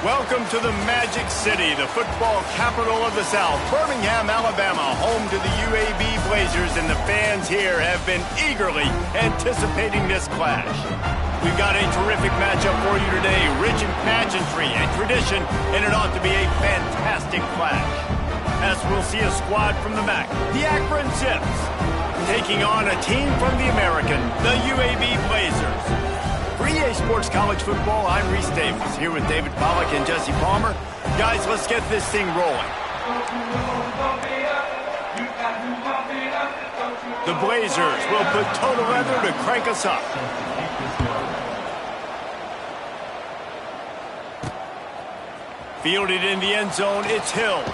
Welcome to the Magic City, the football capital of the South, Birmingham, Alabama, home to the UAB Blazers, and the fans here have been eagerly anticipating this clash. We've got a terrific matchup for you today, rich in pageantry and tradition, and it ought to be a fantastic clash. As we'll see a squad from the MAC, the Akron Zips, taking on a team from the American, the UAB Blazers. For EA Sports College Football, I'm Reese Davis, here with David Pollack and Jesse Palmer. Guys, let's get this thing rolling. The Blazers will put total leather to crank us up. Fielded in the end zone, it's Hill.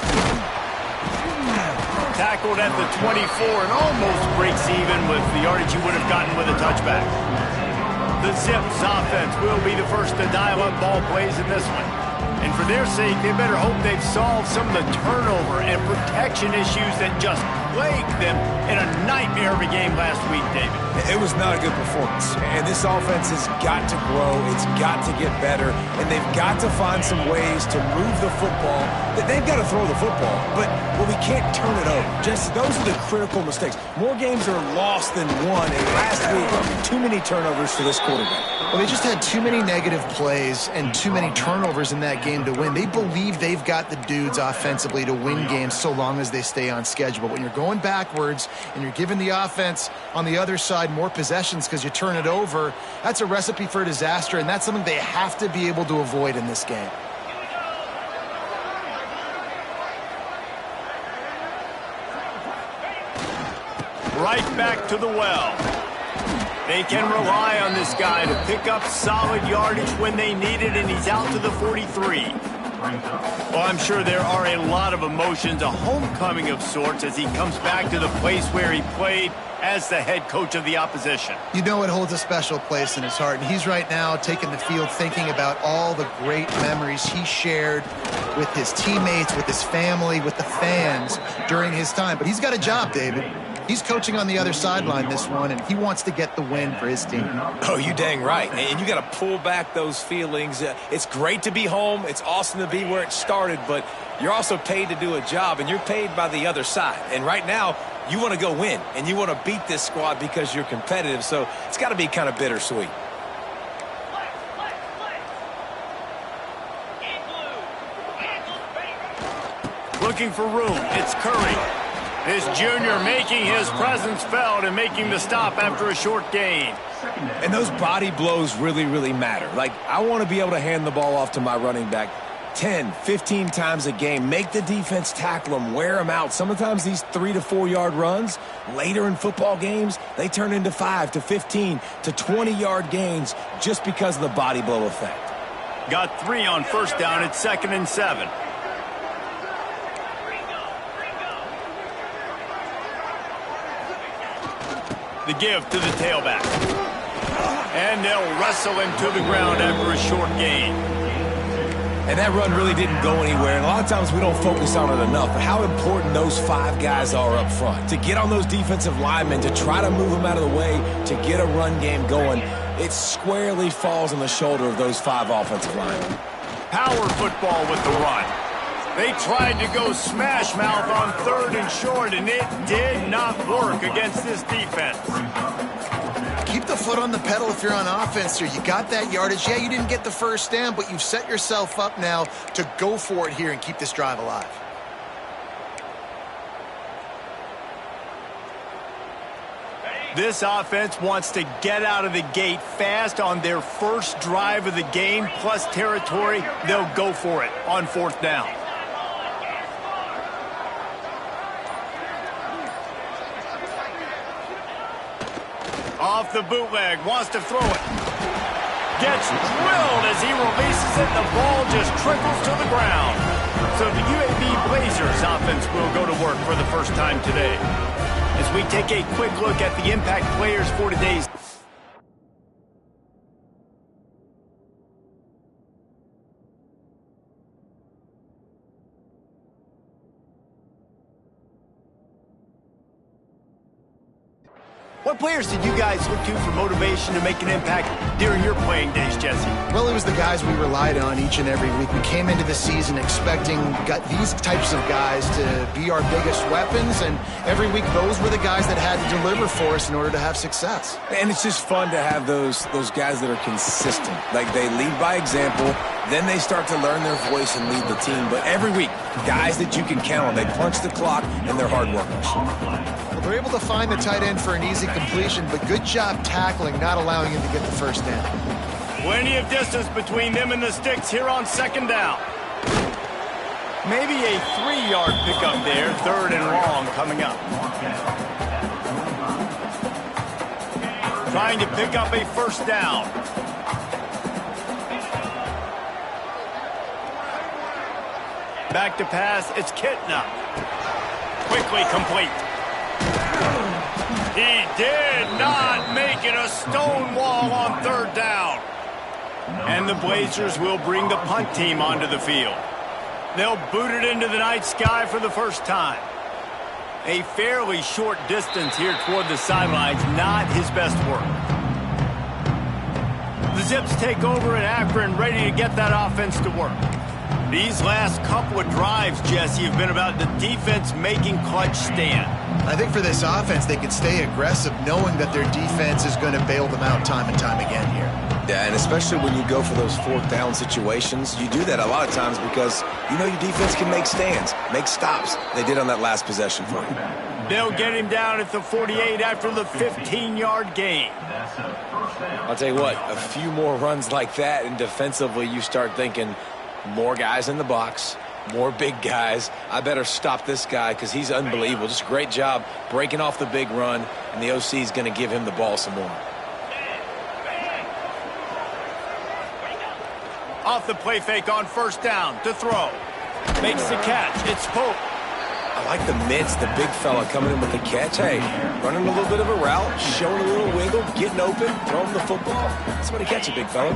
Tackled at the 24 and almost breaks even with the yardage you would have gotten with a touchback. The Zips offense will be the first to dial up ball plays in this one. And for their sake, they better hope they've solved some of the turnover and protection issues that just plagued them in a nightmare of a game last week, David. It was not a good performance. And this offense has got to grow. It's got to get better. And they've got to find some ways to move the football. They've got to throw the football. But we can't turn it over. Just those are the critical mistakes. More games are lost than won. And last week, too many turnovers for this quarterback. Well, they just had too many negative plays and too many turnovers in that game to win. They believe they've got the dudes offensively to win games so long as they stay on schedule. But when you're going backwards and you're giving the offense on the other side more possessions because you turn it over, that's a recipe for disaster, and that's something they have to be able to avoid in this game. Right back to the well. They can rely on this guy to pick up solid yardage when they need it, and he's out to the 43. Well, I'm sure there are a lot of emotions, a homecoming of sorts, as he comes back to the place where he played as the head coach of the opposition. You know it holds a special place in his heart, and he's right now taking the field thinking about all the great memories he shared with his teammates, with his family, with the fans during his time. But he's got a job, David. He's coaching on the other sideline this one, and he wants to get the win for his team. Oh, you dang right. And you got to pull back those feelings. It's great to be home. It's awesome to be where it started, but you're also paid to do a job, and you're paid by the other side. And right now, you want to go win, and you want to beat this squad because you're competitive, so it's got to be kind of bittersweet. Looking for room, it's Curry. This junior making his presence felt and making the stop after a short gain. And those body blows really, really matter. Like, I want to be able to hand the ball off to my running back 10, 15 times a game. Make the defense tackle them, wear them out. Sometimes these 3 to 4 yard runs, later in football games, they turn into 5 to 15 to 20 yard gains just because of the body blow effect. Got 3 on first down at 2nd and 7. The give to the tailback. And they'll wrestle him to the ground after a short gain. And that run really didn't go anywhere. And a lot of times we don't focus on it enough. But how important those 5 guys are up front. To get on those defensive linemen, to try to move them out of the way, to get a run game going, it squarely falls on the shoulder of those 5 offensive linemen. Power football with the run. They tried to go smash mouth on 3rd and short, and it did not work against this defense. Keep the foot on the pedal if you're on offense here. You got that yardage. Yeah, you didn't get the first down, but you've set yourself up now to go for it here and keep this drive alive. This offense wants to get out of the gate fast on their first drive of the game, plus territory. They'll go for it on 4th down. Off the bootleg, wants to throw it. Gets drilled as he releases it. The ball just trickles to the ground. So the UAB Blazers offense will go to work for the first time today. As we take a quick look at the impact players for today's What players did you guys look to for motivation to make an impact during your playing days, Jesse? Well, it was the guys we relied on each and every week. We came into the season expecting these types of guys to be our biggest weapons, and every week those were the guys that had to deliver for us in order to have success. And it's just fun to have those guys that are consistent. Like, they lead by example, then they start to learn their voice and lead the team. But every week, guys that you can count on. They punch the clock, and they're hard workers. Well, they're able to find the tight end for an easy completion, but good job tackling, not allowing him to get the first down. Plenty of distance between them and the sticks here on second down. Maybe a 3-yard pickup there, third and long coming up. Trying to pick up a first down. Back to pass, it's Kitna. Quickly complete. He did not make it a stone wall on third down. And the Blazers will bring the punt team onto the field. They'll boot it into the night sky for the first time. A fairly short distance here toward the sidelines, not his best work. The Zips take over at Akron, ready to get that offense to work. These last couple of drives, Jesse, have been about the defense making clutch stand. I think for this offense, they could stay aggressive knowing that their defense is going to bail them out time and time again here. Yeah, and especially when you go for those fourth down situations, you do that a lot of times because you know your defense can make stands, make stops. They did on that last possession for you. They'll get him down at the 48 after the 15-yard gain. I'll tell you what, a few more runs like that, and defensively you start thinking, more guys in the box, more big guys. I better stop this guy because he's unbelievable. Just a great job breaking off the big run, and the OC is going to give him the ball some more. Off the play fake on first down to throw. Makes the catch. It's Pope. I like the mids, the big fella coming in with the catch. Hey, running a little bit of a route, showing a little wiggle, getting open, throwing the football. Somebody catch it, big fella.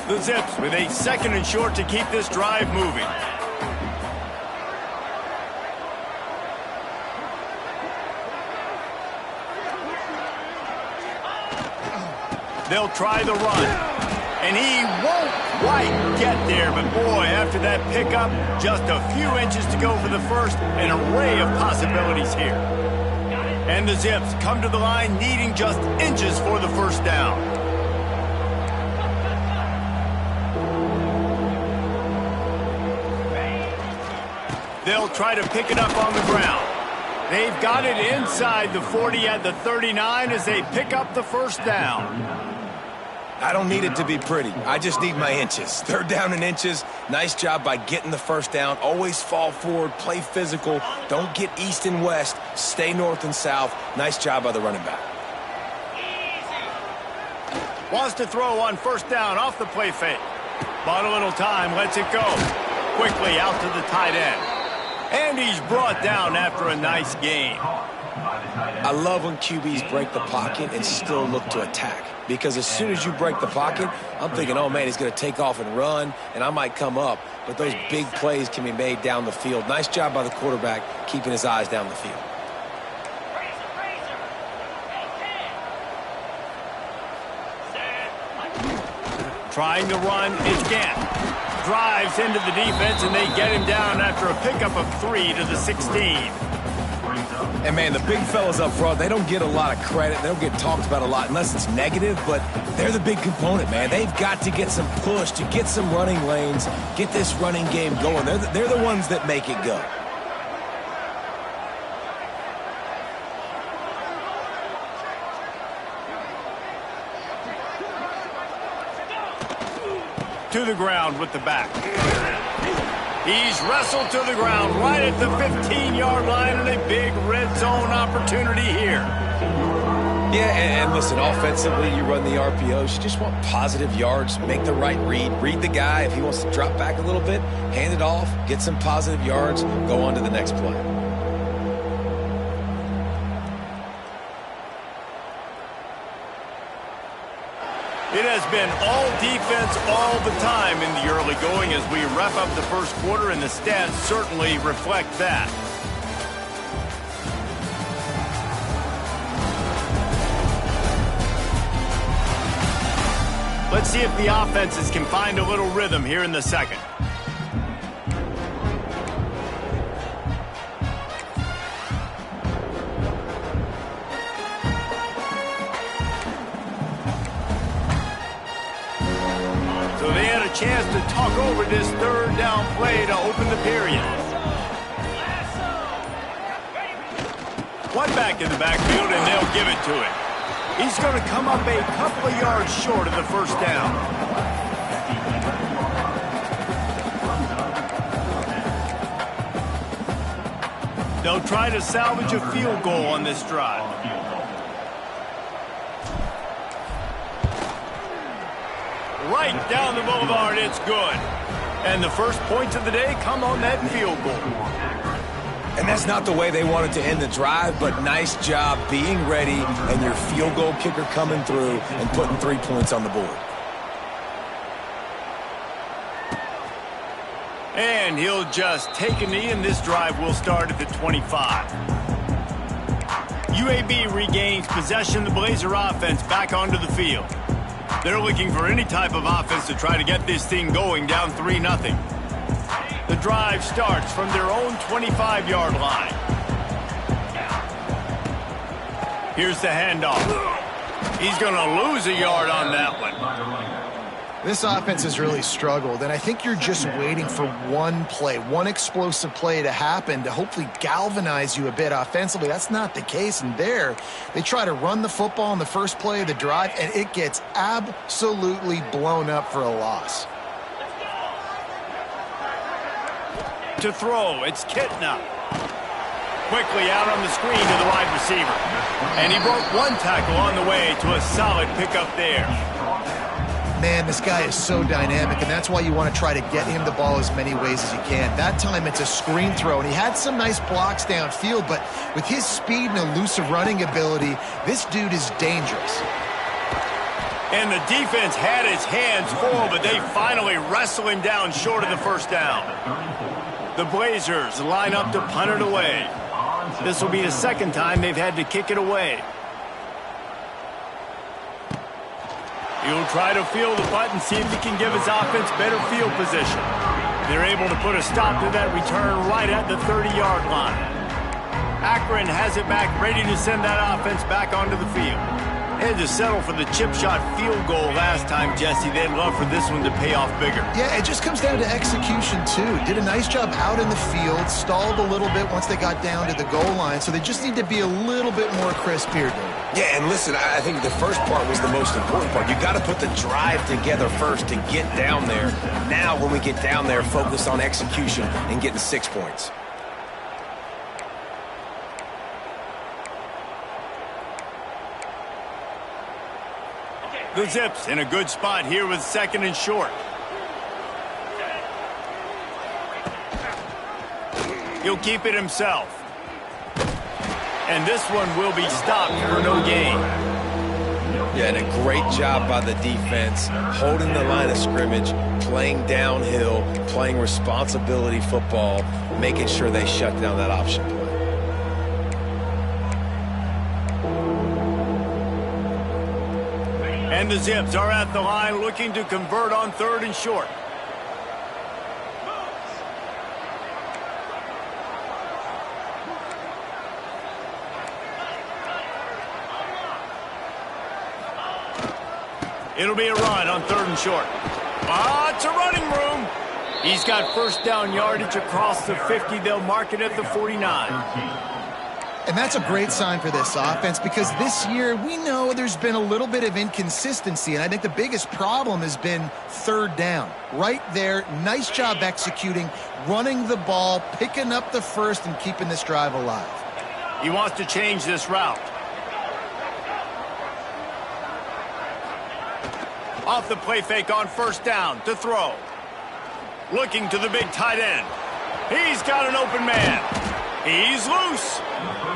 The Zips with a second and short to keep this drive moving. They'll try the run. And he won't quite get there, but boy, after that pickup, just a few inches to go for the first, an array of possibilities here. And the Zips come to the line needing just inches for the first down. They'll try to pick it up on the ground. They've got it inside the 40 at the 39 as they pick up the first down. I don't need it to be pretty. I just need my inches. Third down in inches. Nice job by getting the first down. Always fall forward, play physical. Don't get east and west. Stay north and south. Nice job by the running back. Wants to throw on first down off the play fake. Bought a little time, lets it go. Quickly out to the tight end. And he's brought down after a nice gain. I love when QBs break the pocket and still look to attack. Because as soon as you break the pocket, I'm thinking, oh, man, he's going to take off and run, and I might come up. But those big plays can be made down the field. Nice job by the quarterback keeping his eyes down the field. Trying to run, it's Gant. Drives into the defense, and they get him down after a pickup of 3 to the 16. And, man, the big fellas up front, they don't get a lot of credit. They don't get talked about a lot unless it's negative, but they're the big component, man. They've got to get some push, to get some running lanes, get this running game going. They're the ones that make it go. To the ground with the back. He's wrestled to the ground right at the 15-yard line and a big red zone opportunity here. Yeah, and listen, offensively, you run the RPOs. You just want positive yards, make the right read the guy. If he wants to drop back a little bit, hand it off, get some positive yards, go on to the next play. It has been all defense all the time in the early going as we wrap up the first quarter, and the stats certainly reflect that. Let's see if the offenses can find a little rhythm here in the second. So they had a chance to talk over this third down play to open the period. One back in the backfield, and they'll give it to him. He's going to come up a couple of yards short of the first down. They'll try to salvage a field goal on this drive. Right down the boulevard, it's good. And the first points of the day come on that field goal. And that's not the way they wanted to end the drive, but nice job being ready and your field goal kicker coming through and putting 3 points on the board. And he'll just take a knee, and this drive will start at the 25. UAB regains possession of the Blazer offense back onto the field. They're looking for any type of offense to try to get this thing going down 3-0. The drive starts from their own 25-yard line. Here's the handoff. He's going to lose a yard on that one. This offense has really struggled, and I think you're just waiting for one play, one explosive play to happen to hopefully galvanize you a bit offensively. That's not the case, and there they try to run the football in the first play of the drive, and it gets absolutely blown up for a loss. To throw, it's Kitna. Quickly out on the screen to the wide receiver. And he broke one tackle on the way to a solid pickup there. Man, this guy is so dynamic, and that's why you want to try to get him the ball as many ways as you can. That time it's a screen throw, and he had some nice blocks downfield, but with his speed and elusive running ability, this dude is dangerous. And the defense had his hands full, but they finally wrestle him down short of the first down. The Blazers line up to punt it away. This will be the second time they've had to kick it away. He'll try to field the punt and see if he can give his offense better field position. They're able to put a stop to that return right at the 30-yard line. Akron has it back, ready to send that offense back onto the field. They had to settle for the chip shot field goal last time, Jesse. They'd love for this one to pay off bigger. Yeah, it just comes down to execution, too. Did a nice job out in the field, stalled a little bit once they got down to the goal line, so they just need to be a little bit more crisp here, David. Yeah, and listen, I think the first part was the most important part. You got to put the drive together first to get down there. Now, when we get down there, focus on execution and getting 6 points. The Zips in a good spot here with second and short. He'll keep it himself. And this one will be stopped for no gain. Yeah, and a great job by the defense, holding the line of scrimmage, playing downhill, playing responsibility football, making sure they shut down that option play. And the Zips are at the line looking to convert on third and short. It'll be a run on third and short. It's a running room. He's got first down yardage across the 50. They'll mark it at the 49. And that's a great sign for this offense because this year we know there's been a little bit of inconsistency, and I think the biggest problem has been third down. Right there, nice job executing, running the ball, picking up the first, and keeping this drive alive. He wants to change this route. Off the play fake on first down to throw. Looking to the big tight end. He's got an open man. He's loose.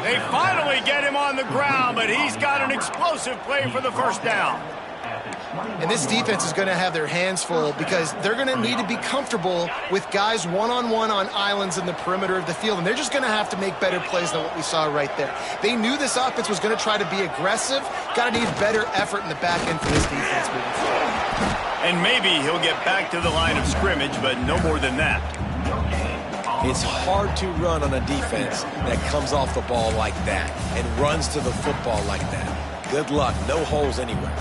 They finally get him on the ground, but he's got an explosive play for the first down. And this defense is going to have their hands full because they're going to need to be comfortable with guys one-on-one on islands in the perimeter of the field, and they're just going to have to make better plays than what we saw right there. They knew this offense was going to try to be aggressive. Got to need better effort in the back end for this defense moving forward. And maybe he'll get back to the line of scrimmage, but no more than that. It's hard to run on a defense that comes off the ball like that and runs to the football like that. Good luck. No holes anywhere.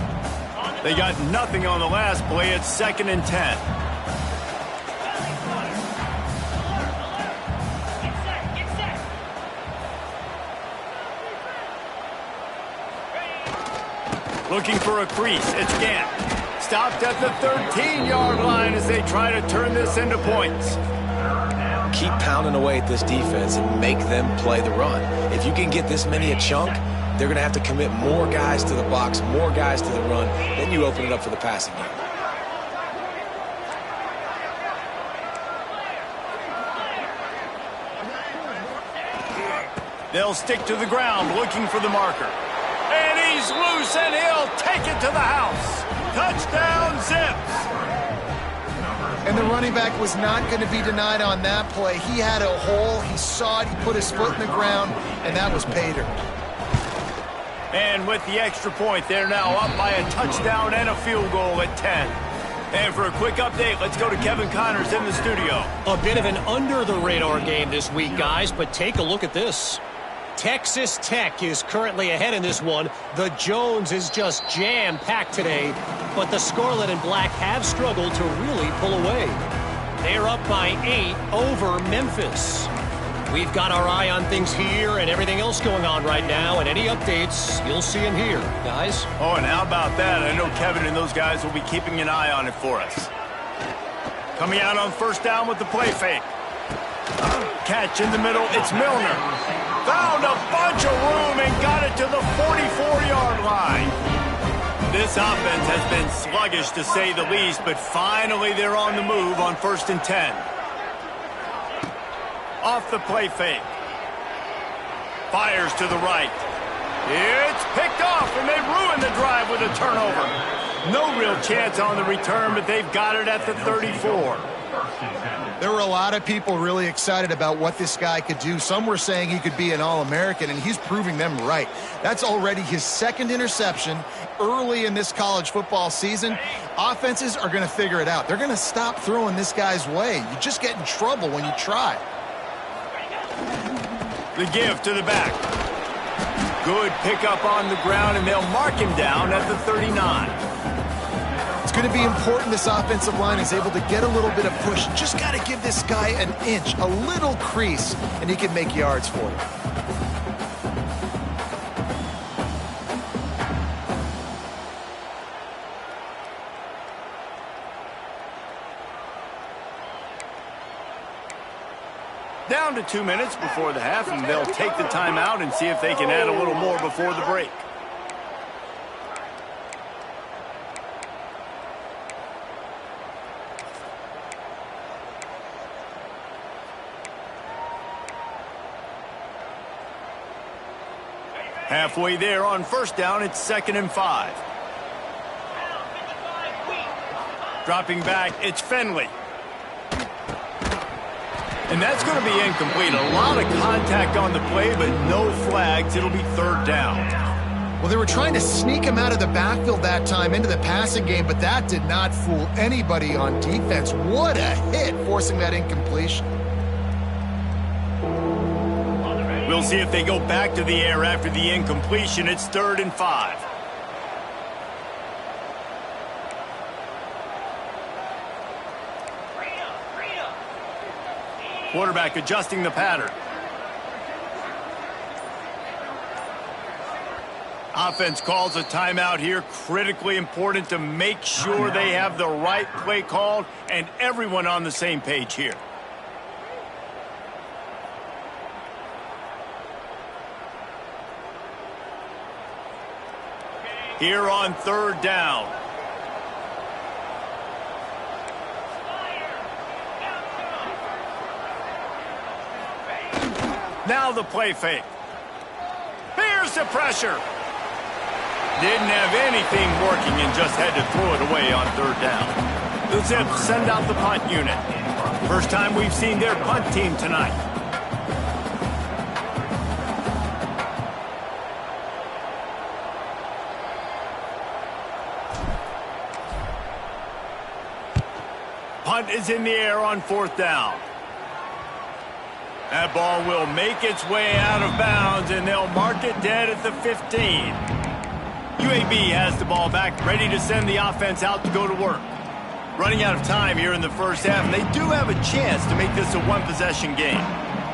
They got nothing on the last play. It's 2nd and 10. Looking for a crease. It's Gant. Stopped at the 13-yard line as they try to turn this into points. Keep pounding away at this defense and make them play the run. If you can get this many a chunk, they're going to have to commit more guys to the box, more guys to the run. Then you open it up for the passing game. They'll stick to the ground looking for the marker. And he's loose, and he'll take it to the house. Touchdown, Zips. And the running back was not going to be denied on that play. He had a hole. He saw it. He put his foot in the ground, and that was Pater. And with the extra point, they're now up by a touchdown and a field goal at 10. And for a quick update, let's go to Kevin Connors in the studio. A bit of an under-the-radar game this week, guys, but take a look at this. Texas Tech is currently ahead in this one. The Jones is just jam-packed today, but the Scarlet and Black have struggled to really pull away. They're up by 8 over Memphis. We've got our eye on things here and everything else going on right now, and any updates, you'll see them here, guys. Oh, and how about that? I know Kevin and those guys will be keeping an eye on it for us. Coming out on 1st down with the play fake. Catch in the middle, it's Milner. Found a bunch of room and got it to the 44-yard line. This offense has been sluggish to say the least, but finally they're on the move on 1st and 10. Off the play fake. Fires to the right. It's picked off, and they ruin the drive with a turnover. No real chance on the return, but they've got it at the 34. There were a lot of people really excited about what this guy could do. Some were saying he could be an All-American, and he's proving them right. That's already his 2nd interception early in this college football season. Offenses are going to figure it out. They're going to stop throwing this guy's way. You just get in trouble when you try. The give to the back. Good pickup on the ground, and they'll mark him down at the 39. It's going to be important this offensive line is able to get a little bit of push. Just got to give this guy an inch, a little crease, and he can make yards for you. Down to 2 minutes before the half, and they'll take the timeout and see if they can add a little more before the break. Halfway there on 1st down, it's 2nd and 5. Dropping back, it's Finley. And that's going to be incomplete. A lot of contact on the play, but no flags. It'll be 3rd down. Well, they were trying to sneak him out of the backfield that time into the passing game, but that did not fool anybody on defense. What a hit, forcing that incompletion. We'll see if they go back to the air after the incompletion. It's 3rd and 5. Quarterback adjusting the pattern. Offense calls a timeout here. Critically important to make sure they have the right play called and everyone on the same page here. Here on 3rd down. Now the play fake. Here's the pressure. Didn't have anything working and just had to throw it away on 3rd down. The Zips send out the punt unit. First time we've seen their punt team tonight. punt is in the air on 4th down. That ball will make its way out of bounds, and they'll mark it dead at the 15. UAB has the ball back, ready to send the offense out to go to work. Running out of time here in the first half, and they do have a chance to make this a one-possession game.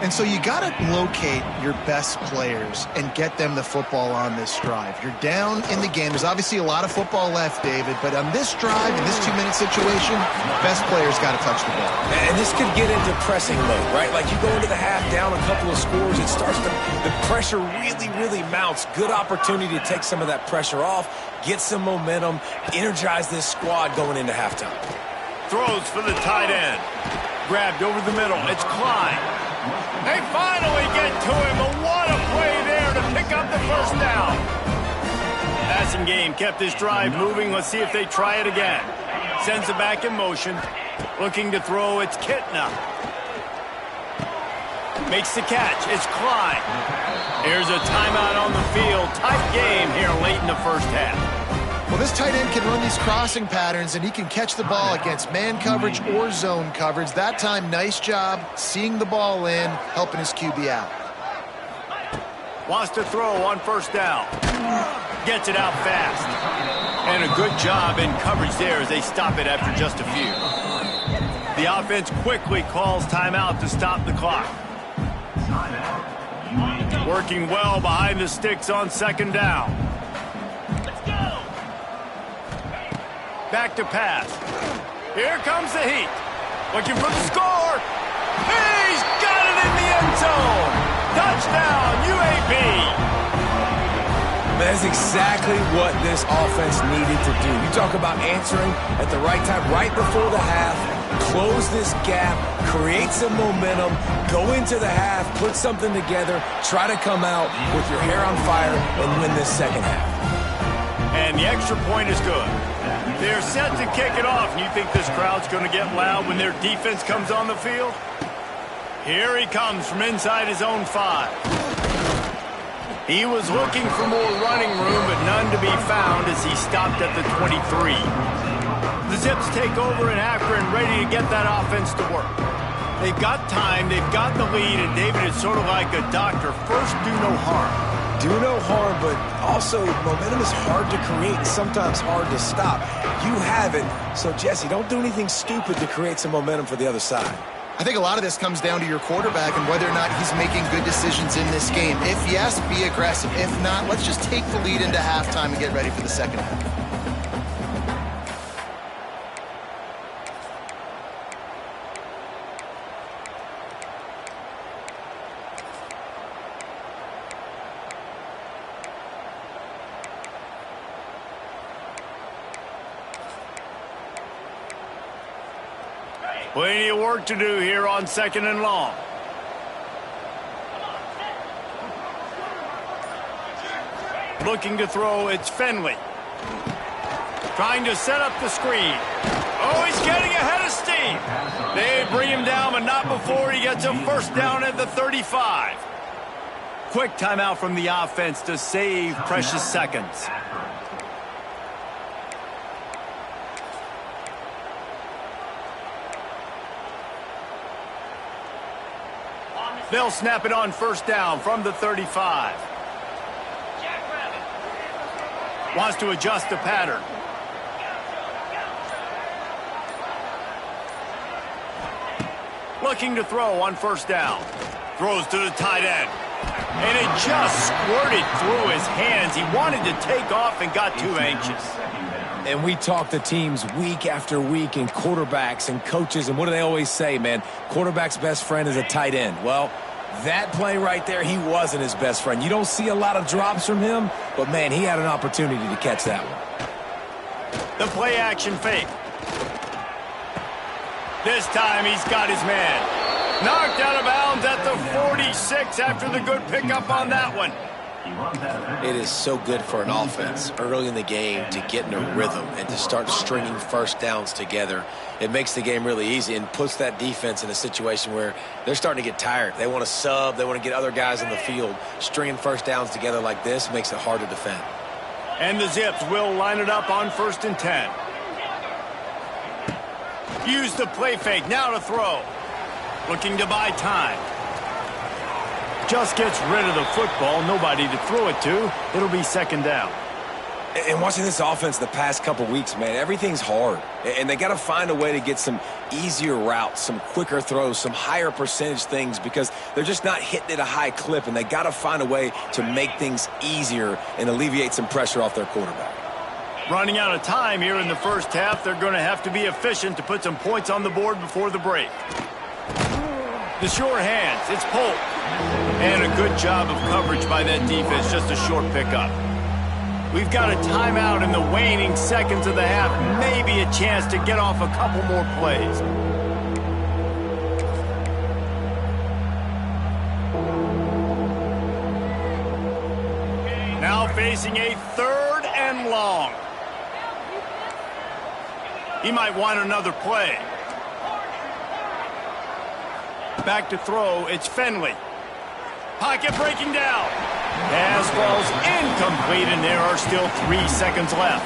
And so you got to locate your best players and get them the football on this drive. You're down in the game. There's obviously a lot of football left, David, but on this drive, in this 2-minute situation, best players got to touch the ball. And this could get into pressing mode, right? Like you go into the half down a couple of scores, it starts to, the pressure really mounts. Good opportunity to take some of that pressure off, get some momentum, energize this squad going into halftime. Throws for the tight end. Grabbed over the middle. It's Klein. They finally get to him, but what a play there to pick up the first down. Passing game kept this drive moving. Let's see if they try it again. Sends it back in motion. Looking to throw, it's Kitna. Makes the catch, it's Klein. Here's a timeout on the field. Tight game here late in the first half. Well, this tight end can run these crossing patterns, and he can catch the ball against man coverage or zone coverage. That time, nice job seeing the ball in, helping his QB out. Wants to throw on 1st down. Gets it out fast. And a good job in coverage there as they stop it after just a few. The offense quickly calls timeout to stop the clock. Working well behind the sticks on 2nd down. Back to pass. Here comes the heat. Looking for the score. He's got it in the end zone. Touchdown, UAB. That's exactly what this offense needed to do. You talk about answering at the right time, right before the half, close this gap, create some momentum, go into the half, put something together, try to come out with your hair on fire and win this second half. And the extra point is good. They're set to kick it off, and you think this crowd's going to get loud when their defense comes on the field? Here he comes from inside his own 5. He was looking for more running room, but none to be found as he stopped at the 23. The Zips take over in after and ready to get that offense to work. They've got time, they've got the lead, and David, it's sort of like a doctor. First, do no harm. Do no harm, but also momentum is hard to create and sometimes hard to stop. You have it, so Jesse, don't do anything stupid to create some momentum for the other side. I think a lot of this comes down to your quarterback and whether or not he's making good decisions in this game. If yes, be aggressive. If not, let's just take the lead into halftime and get ready for the second half. Plenty of work to do here on 2nd and long. Looking to throw, it's Finley. Trying to set up the screen. Oh, he's getting ahead of steam. They bring him down, but not before he gets a first down at the 35. Quick timeout from the offense to save precious seconds. They'll snap it on 1st down from the 35. Wants to adjust the pattern. Looking to throw on 1st down. Throws to the tight end. And it just squirted through his hands. He wanted to take off and got too anxious. And we talk to teams week after week and quarterbacks and coaches, and what do they always say, man? Quarterback's best friend is a tight end. Well, that play right there, he wasn't his best friend. You don't see a lot of drops from him, but, man, he had an opportunity to catch that one. The play action fake. This time he's got his man. Knocked out of bounds at the 46 after the good pickup on that one. It is so good for an offense early in the game to get in a rhythm and to start stringing first downs together. It makes the game really easy and puts that defense in a situation where they're starting to get tired. They want to sub. They want to get other guys in the field. Stringing first downs together like this makes it hard to defend. And the Zips will line it up on 1st and 10. Use the play fake, now to throw. Looking to buy time. Just gets rid of the football, nobody to throw it to. It'll be second down. And watching this offense the past couple weeks, man, everything's hard. And they got to find a way to get some easier routes, some quicker throws, some higher percentage things because they're just not hitting at a high clip. And they got to find a way to make things easier and alleviate some pressure off their quarterback. Running out of time here in the first half, they're going to have to be efficient to put some points on the board before the break. The sure hands, it's Polk. And a good job of coverage by that defense, just a short pickup. We've got a timeout in the waning seconds of the half, maybe a chance to get off a couple more plays. Now facing a 3rd and long. He might want another play. Back to throw, it's Finley. Pocket breaking down. Pass falls incomplete, and there are still 3 seconds left.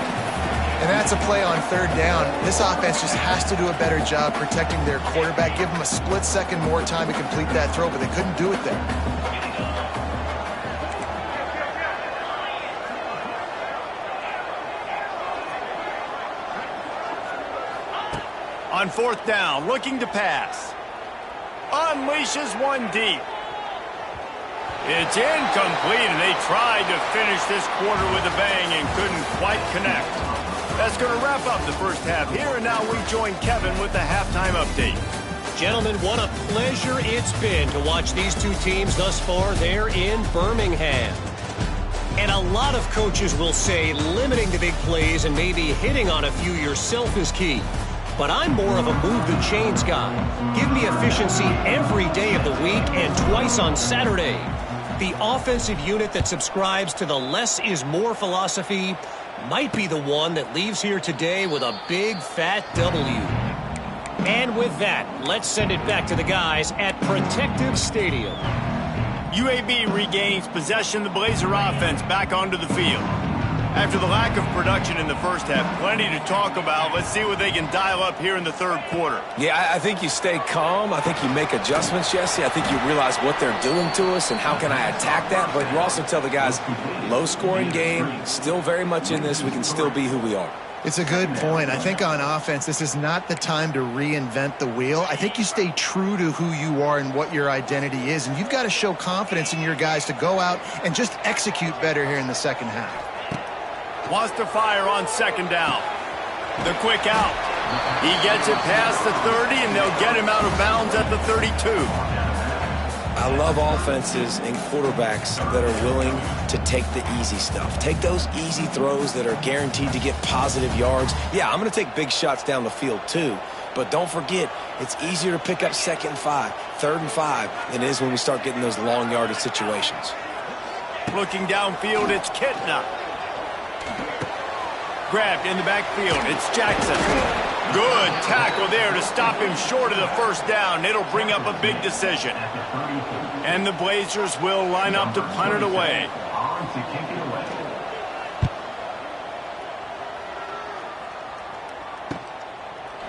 And that's a play on 3rd down. This offense just has to do a better job protecting their quarterback. Give them a split second more time to complete that throw, but they couldn't do it there. On 4th down, looking to pass. Unleashes one deep. It's incomplete, and they tried to finish this quarter with a bang and couldn't quite connect. That's going to wrap up the first half here, and now we join Kevin with the halftime update. Gentlemen, what a pleasure it's been to watch these two teams thus far there in Birmingham. And a lot of coaches will say limiting the big plays and maybe hitting on a few yourself is key. But I'm more of a move the chains guy. Give me efficiency every day of the week and twice on Saturday. The offensive unit that subscribes to the less is more philosophy might be the one that leaves here today with a big fat W. And with that, let's send it back to the guys at Protective Stadium. UAB regains possession of the Blazer offense back onto the field. After the lack of production in the first half, plenty to talk about. Let's see what they can dial up here in the 3rd quarter. Yeah, I think you stay calm. I think you make adjustments, Jesse. I think you realize what they're doing to us and how can I attack that. But you also tell the guys, low-scoring game, still very much in this. We can still be who we are. It's a good point. I think on offense, this is not the time to reinvent the wheel. I think you stay true to who you are and what your identity is. And you've got to show confidence in your guys to go out and just execute better here in the second half. Wants to fire on 2nd down. The quick out. He gets it past the 30, and they'll get him out of bounds at the 32. I love offenses and quarterbacks that are willing to take the easy stuff. Take those easy throws that are guaranteed to get positive yards. Yeah, I'm going to take big shots down the field too, but don't forget, it's easier to pick up 2nd and 5, 3rd and 5 than it is when we start getting those long yardage situations. Looking downfield, it's Kitna. Grabbed in the backfield, it's Jackson. Good tackle there to stop him short of the 1st down. It'll bring up a big decision. And the Blazers will line up to punt it away.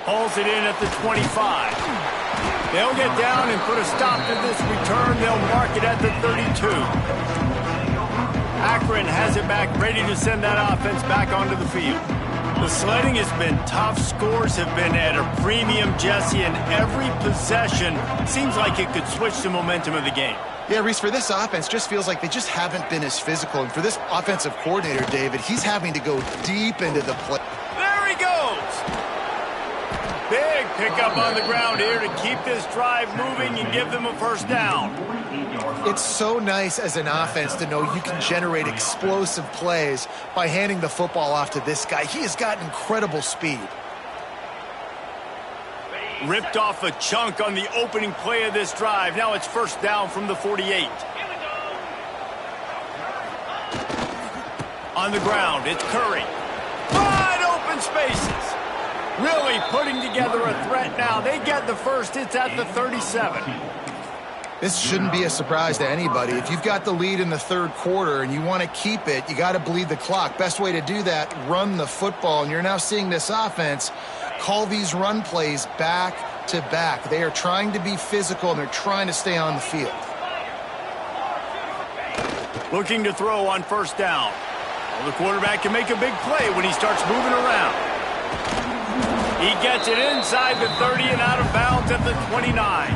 Hauls it in at the 25. They'll get down and put a stop to this return. They'll mark it at the 32. Akron has it back, ready to send that offense back onto the field. The sledding has been tough. Scores have been at a premium, Jesse, and every possession seems like it could switch the momentum of the game. Yeah, Reese, for this offense, just feels like they just haven't been as physical. And for this offensive coordinator, David, he's having to go deep into the play. There he goes! Big pickup on the ground here to keep this drive moving and give them a 1st down. It's so nice as an offense to know you can generate explosive plays by handing the football off to this guy. He has got incredible speed. Ripped off a chunk on the opening play of this drive. Now it's 1st down from the 48. On the ground, it's Curry. Wide open spaces. Really putting together a threat now. They get the 1st. It's at the 37. This shouldn't be a surprise to anybody. If you've got the lead in the 3rd quarter and you want to keep it, you got to bleed the clock. Best way to do that, run the football. And you're now seeing this offense call these run plays back to back. They are trying to be physical, and they're trying to stay on the field. Looking to throw on first down. Well, the quarterback can make a big play when he starts moving around. He gets it inside the 30 and out of bounds at the 29.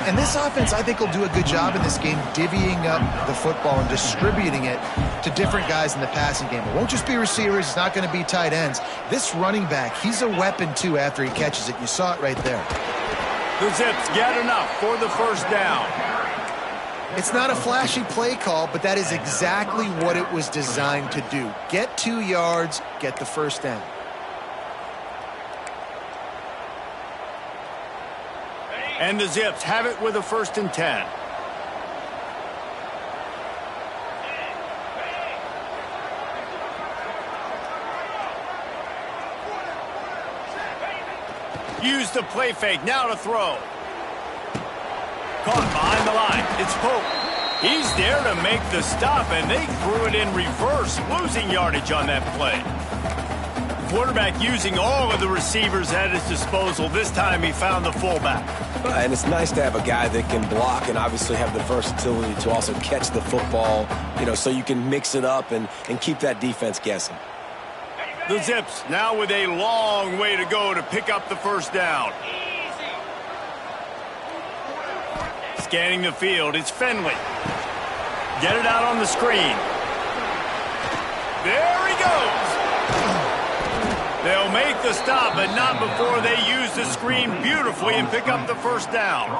And this offense, I think, will do a good job in this game divvying up the football and distributing it to different guys in the passing game. It won't just be receivers. It's not going to be tight ends. This running back, he's a weapon, too, after he catches it. You saw it right there. The Zips get enough for the first down. It's not a flashy play call, but that is exactly what it was designed to do. Get 2 yards, get the first down. And the Zips have it with a 1st and 10. Use the play fake, now to throw. Caught behind the line, it's Pope. He's there to make the stop, and they threw it in reverse, losing yardage on that play. Quarterback using all of the receivers at his disposal. This time he found the fullback. And it's nice to have a guy that can block and obviously have the versatility to also catch the football, so you can mix it up and keep that defense guessing. The Zips now with a long way to go to pick up the first down. Scanning the field, it's Finley. Get it out on the screen. There he goes. They'll make the stop, but not before they use the screen beautifully and pick up the first down.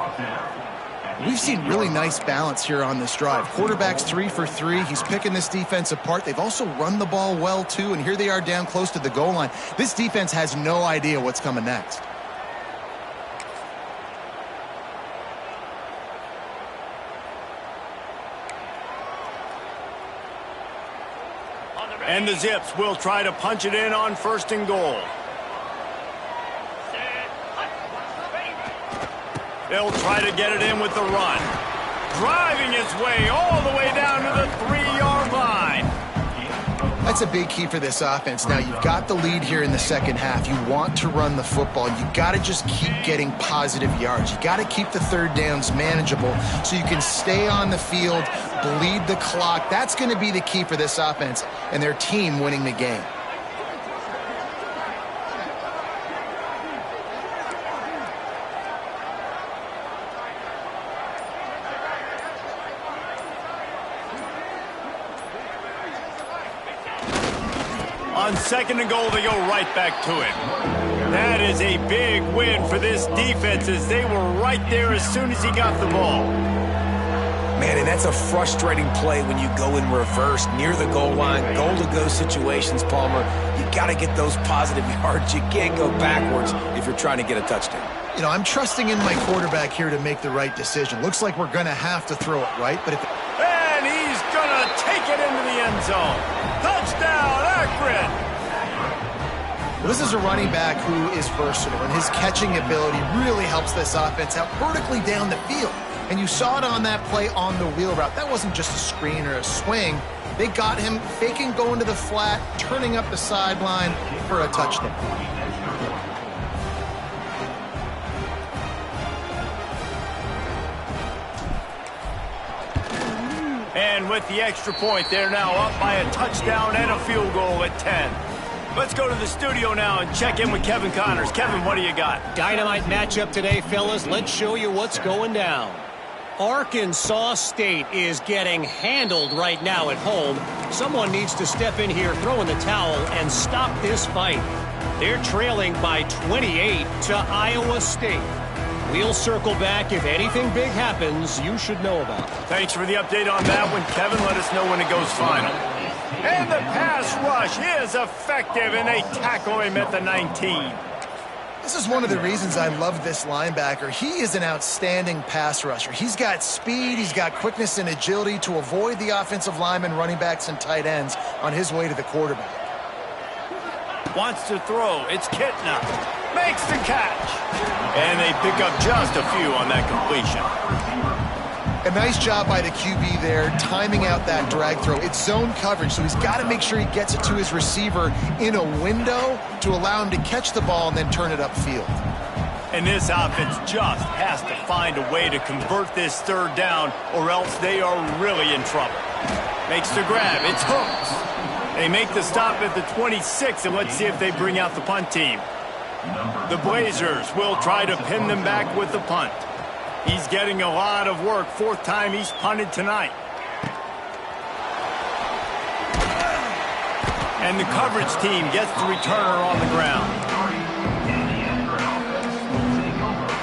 We've seen really nice balance here on this drive. Quarterback's 3 for 3. He's picking this defense apart. They've also run the ball well, too, and here they are down close to the goal line. This defense has no idea what's coming next. And the Zips will try to punch it in on 1st and goal. They'll try to get it in with the run. Driving his way all the way down to the 3-yard line. That's a big key for this offense. Now, you've got the lead here in the second half. You want to run the football. You got to just keep getting positive yards. You got to keep the third downs manageable so you can stay on the field, bleed the clock. That's going to be the key for this offense and their team winning the game. On 2nd and goal, they go right back to it. That is a big win for this defense as they were right there as soon as he got the ball. Man, and that's a frustrating play when you go in reverse near the goal line, goal-to-go situations, Palmer. You got to get those positive yards. You can't go backwards if you're trying to get a touchdown. I'm trusting in my quarterback here to make the right decision. Looks like we're going to have to throw it right, but and he's going to take it into the end zone. Touchdown, Akron! This is a running back who is versatile, and his catching ability really helps this offense out vertically down the field. And you saw it on that play on the wheel route. That wasn't just a screen or a swing. They got him faking going to the flat, turning up the sideline for a touchdown. And with the extra point, they're now up by a touchdown and a field goal at 10. Let's go to the studio now and check in with Kevin Connors. Kevin, what do you got? Dynamite matchup today, fellas. Let's show you what's going down. Arkansas State is getting handled right now at home. Someone needs to step in here, throw in the towel, and stop this fight. They're trailing by 28 to Iowa State. We'll circle back. If anything big happens, you should know about it. Thanks for the update on that one, Kevin. Let us know when it goes final. And the pass rush is effective, and they tackle him at the 19. This is one of the reasons I love this linebacker. He is an outstanding pass rusher. He's got speed, he's got quickness and agility to avoid the offensive linemen, running backs, and tight ends on his way to the quarterback. Wants to throw. It's Kitna. Makes the catch. And they pick up just a few on that completion. A nice job by the QB there, timing out that drag throw. It's zone coverage, so he's got to make sure he gets it to his receiver in a window to allow him to catch the ball and then turn it upfield. And this offense just has to find a way to convert this third down, or else they are really in trouble. Makes the grab. It's Hooks. They make the stop at the 26, and let's see if they bring out the punt team. The Blazers will try to pin them back with the punt. He's getting a lot of work. Fourth time he's punted tonight. And the coverage team gets the returner on the ground.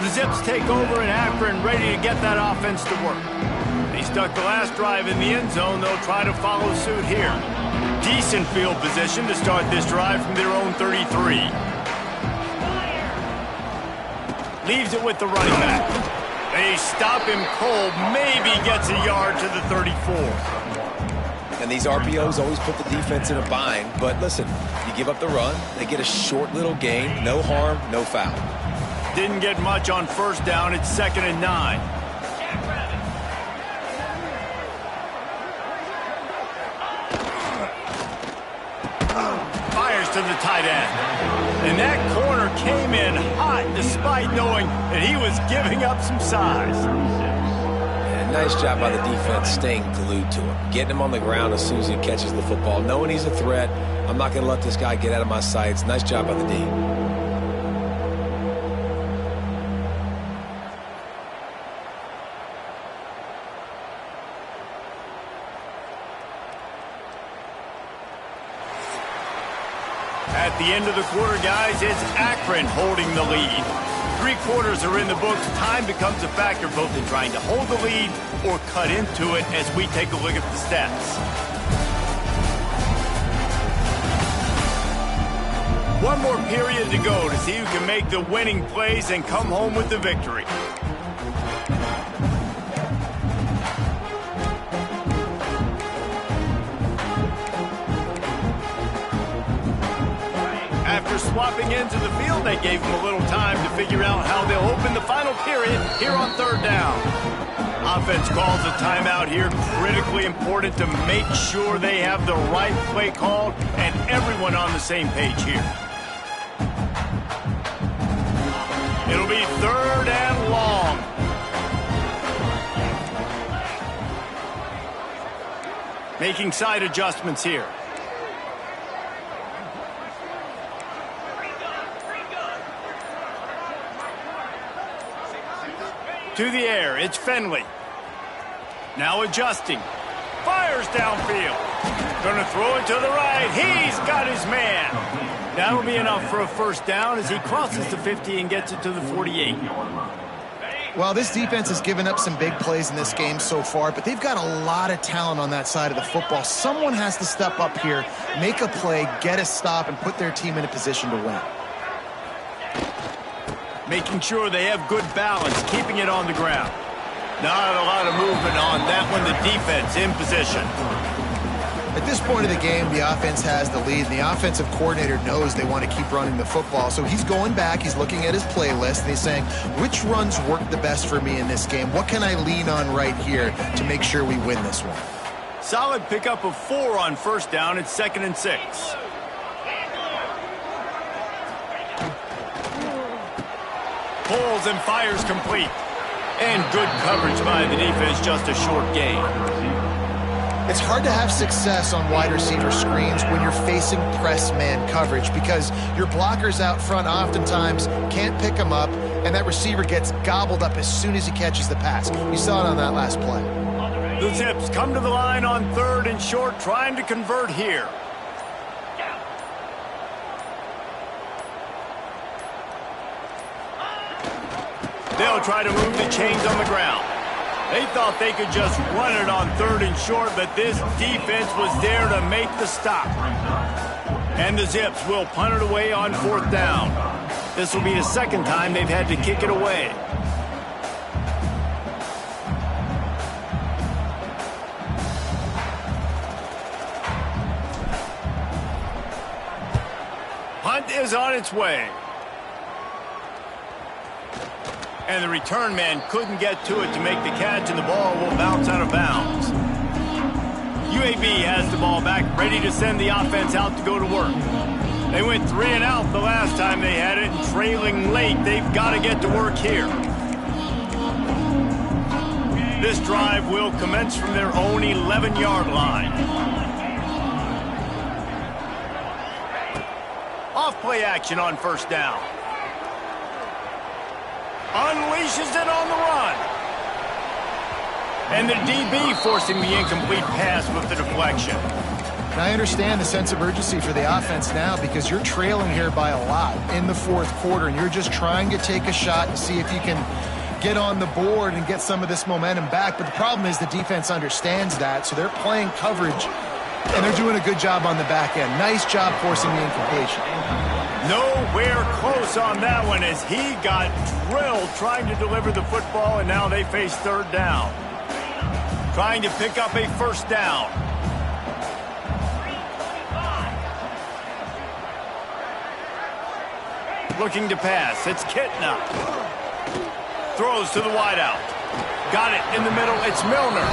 The Zips take over in Akron, ready to get that offense to work. They stuck the last drive in the end zone. They'll try to follow suit here. Decent field position to start this drive from their own 33. Leaves it with the running back. They stop him cold, maybe gets a yard to the 34. And these RPOs always put the defense in a bind. But listen, you give up the run, they get a short little gain, no harm, no foul. Didn't get much on first down. It's 2nd and 9. Fires to the tight end. And that corner came in hot despite knowing that he was giving up some size. And nice job by the defense staying glued to him. Getting him on the ground as soon as he catches the football. Knowing he's a threat, I'm not going to let this guy get out of my sights. Nice job by the D. At the end of the quarter, guys, it's Akron holding the lead. 3 quarters are in the books. Time becomes a factor both in trying to hold the lead or cut into it as we take a look at the stats. One more period to go to see who can make the winning plays and come home with the victory. After swapping into the field, they gave them a little time to figure out how they'll open the final period here on 3rd down. Offense calls a timeout here, critically important to make sure they have the right play called and everyone on the same page here. It'll be 3rd and long. Making side adjustments here. To the air, it's Finley. Now adjusting. Fires downfield. Gonna throw it to the right. He's got his man. That'll be enough for a first down as he crosses the 50 and gets it to the 48. Well, this defense has given up some big plays in this game so far, but they've got a lot of talent on that side of the football. Someone has to step up here, make a play, get a stop, and put their team in a position to win. Making sure they have good balance, keeping it on the ground. Not a lot of movement on that one, the defense in position. At this point of the game, the offense has the lead, and the offensive coordinator knows they want to keep running the football. So he's going back, he's looking at his playlist, and he's saying, which runs work the best for me in this game? What can I lean on right here to make sure we win this one? Solid pickup of 4 on first down. It's 2nd and 6. Pulls and fires complete. And good coverage by the defense, just a short gain. It's hard to have success on wide receiver screens when you're facing press man coverage because your blockers out front oftentimes can't pick them up, and that receiver gets gobbled up as soon as he catches the pass. You saw it on that last play. The Zips come to the line on 3rd and short, trying to convert here. They'll try to move the chains on the ground. They thought they could just run it on 3rd and short, but this defense was there to make the stop. And the Zips will punt it away on 4th down. This will be the 2nd time they've had to kick it away. Punt is on its way. And the return man couldn't get to it to make the catch, and the ball will bounce out of bounds. UAB has the ball back, ready to send the offense out to go to work. They went 3 and out the last time they had it, and trailing late, they've got to get to work here. This drive will commence from their own 11-yard line. Off play action on first down. Unleashes it on the run. And the DB forcing the incomplete pass with the deflection. And I understand the sense of urgency for the offense now because you're trailing here by a lot in the fourth quarter, and you're just trying to take a shot to see if you can get on the board and get some of this momentum back. But the problem is the defense understands that, so they're playing coverage, and they're doing a good job on the back end. Nice job forcing the incompletion. Nowhere close on that one as he got drilled trying to deliver the football, and now they face third down. Trying to pick up a first down. Looking to pass. It's Kitna. Throws to the wideout. Got it in the middle. It's Milner.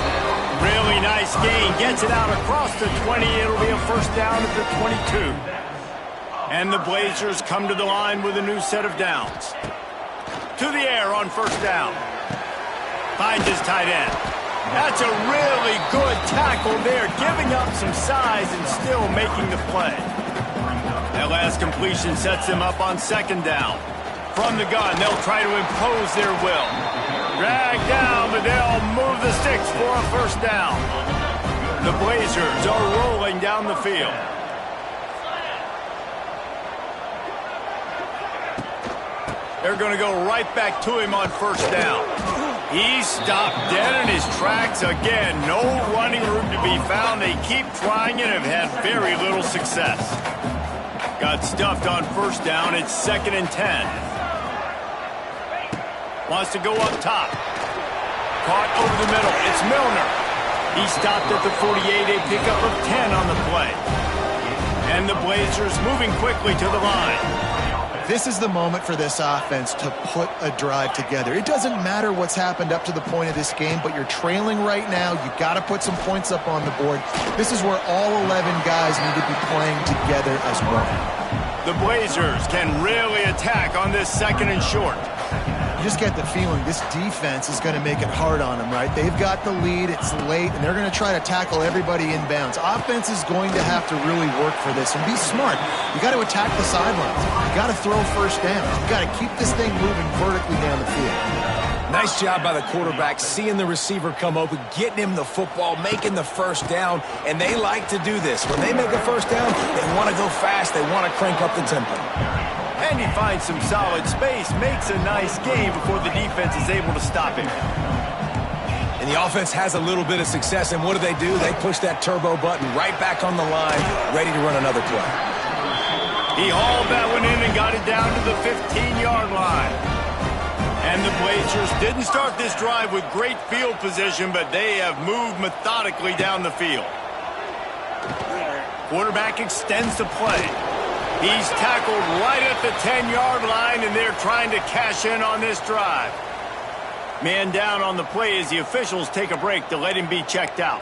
Really nice gain. Gets it out across the 20. It'll be a first down at the 22. And the Blazers come to the line with a new set of downs. To the air on first down. Finds his tight end. That's a really good tackle there, giving up some size and still making the play. That last completion sets them up on second down. From the gun, they'll try to impose their will. Drag down, but they'll move the sticks for a first down. The Blazers are rolling down the field. They're going to go right back to him on first down. He stopped dead in his tracks again. No running room to be found. They keep trying it and have had very little success. Got stuffed on first down. It's 2nd and 10. Wants to go up top. Caught over the middle. It's Milner. He stopped at the 48. A pickup of 10 on the play. And the Blazers moving quickly to the line. This is the moment for this offense to put a drive together. It doesn't matter what's happened up to the point of this game, but you're trailing right now. You got to put some points up on the board. This is where all 11 guys need to be playing together as one. The Blazers can really attack on this 2nd and short. You just get the feeling this defense is going to make it hard on them, right? They've got the lead, it's late, and they're going to try to tackle everybody inbounds. Offense is going to have to really work for this and be smart. You got to attack the sidelines. You got to throw first downs. You got to keep this thing moving vertically down the field. Nice job by the quarterback, seeing the receiver come open, getting him the football, making the first down, and they like to do this. When they make a first down, they want to go fast, they want to crank up the tempo. And he finds some solid space, makes a nice game before the defense is able to stop him. And the offense has a little bit of success, and what do? They push that turbo button right back on the line, ready to run another play. He hauled that one in and got it down to the 15-yard line. And the Blazers didn't start this drive with great field position, but they have moved methodically down the field. Quarterback extends the play. He's tackled right at the 10-yard line, and they're trying to cash in on this drive. Man down on the play as the officials take a break to let him be checked out.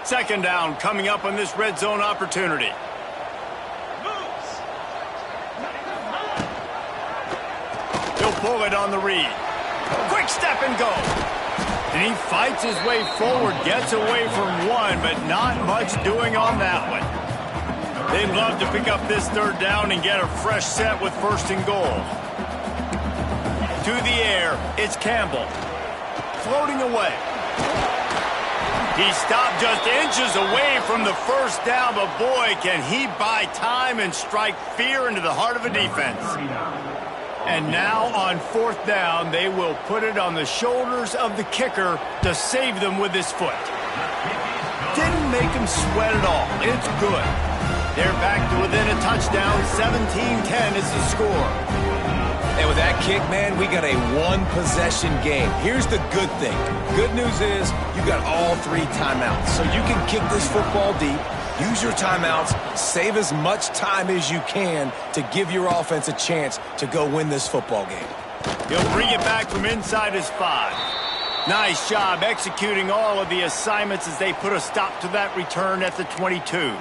Second down coming up on this red zone opportunity. He'll pull it on the read. Quick step and go. And he fights his way forward, gets away from one, but not much doing on that one. They'd love to pick up this third down and get a fresh set with 1st and goal. To the air, it's Campbell. Floating away. He stopped just inches away from the first down, but boy, can he buy time and strike fear into the heart of a defense. And now on 4th down, they will put it on the shoulders of the kicker to save them with his foot. Didn't make him sweat at all. It's good. They're back to within a touchdown. 17-10 is the score. And with that kick, man, we got a one-possession game. Here's the good thing. Good news is you got all 3 timeouts. So you can kick this football deep, Use your timeouts. Save as much time as you can to give your offense a chance to go win this football game. He'll bring it back from inside his 5. Nice job executing all of the assignments as they put a stop to that return at the 22.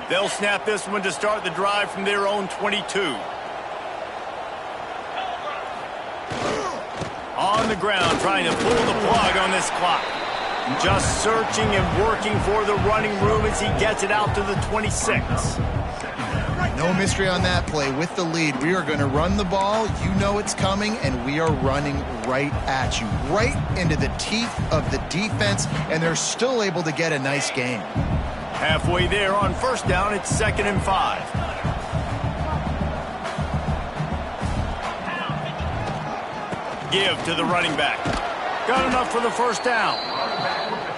They'll snap this one to start the drive from their own 22. On the ground, trying to pull the plug on this clock. Just searching and working for the running room as he gets it out to the 26. No mystery on that play. With the lead, we are going to run the ball. You know it's coming, and we are running right at you, right into the teeth of the defense, and they're still able to get a nice gain. Halfway there on first down, it's 2nd and 5. Give to the running back. Got enough for the first down.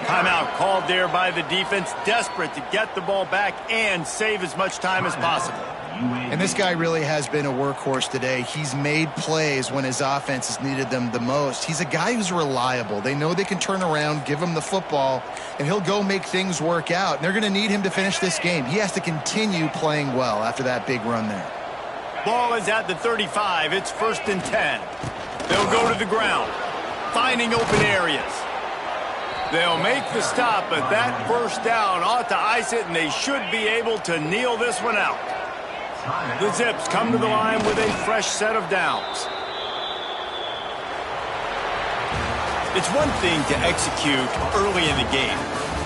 Timeout called there by the defense, desperate to get the ball back and save as much time as possible. And this guy really has been a workhorse today. He's made plays when his offense has needed them the most. He's a guy who's reliable. They know they can turn around, give him the football, and he'll go make things work out. And they're going to need him to finish this game. He has to continue playing well after that big run there. Ball is at the 35. It's 1st and 10. They'll go to the ground, finding open areas. They'll make the stop, but that first down ought to ice it, and they should be able to kneel this one out. The Zips come to the line with a fresh set of downs. It's one thing to execute early in the game.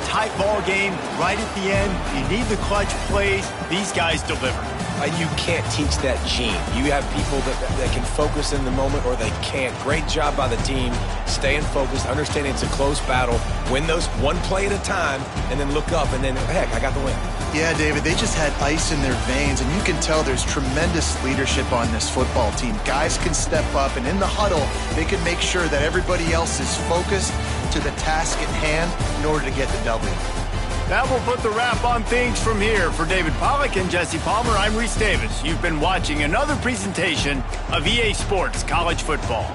Tight ball game, right at the end, you need the clutch plays. These guys deliver. You can't teach that gene. You have people that can focus in the moment or they can't. Great job by the team, staying focused, understanding it's a close battle, win those one play at a time, and then look up, and then, heck, I got the win. Yeah, David, they just had ice in their veins, and you can tell there's tremendous leadership on this football team. Guys can step up, and in the huddle, they can make sure that everybody else is focused to the task at hand in order to get the W. That will put the wrap on things from here. For David Pollack and Jesse Palmer, I'm Reese Davis. You've been watching another presentation of EA Sports College Football.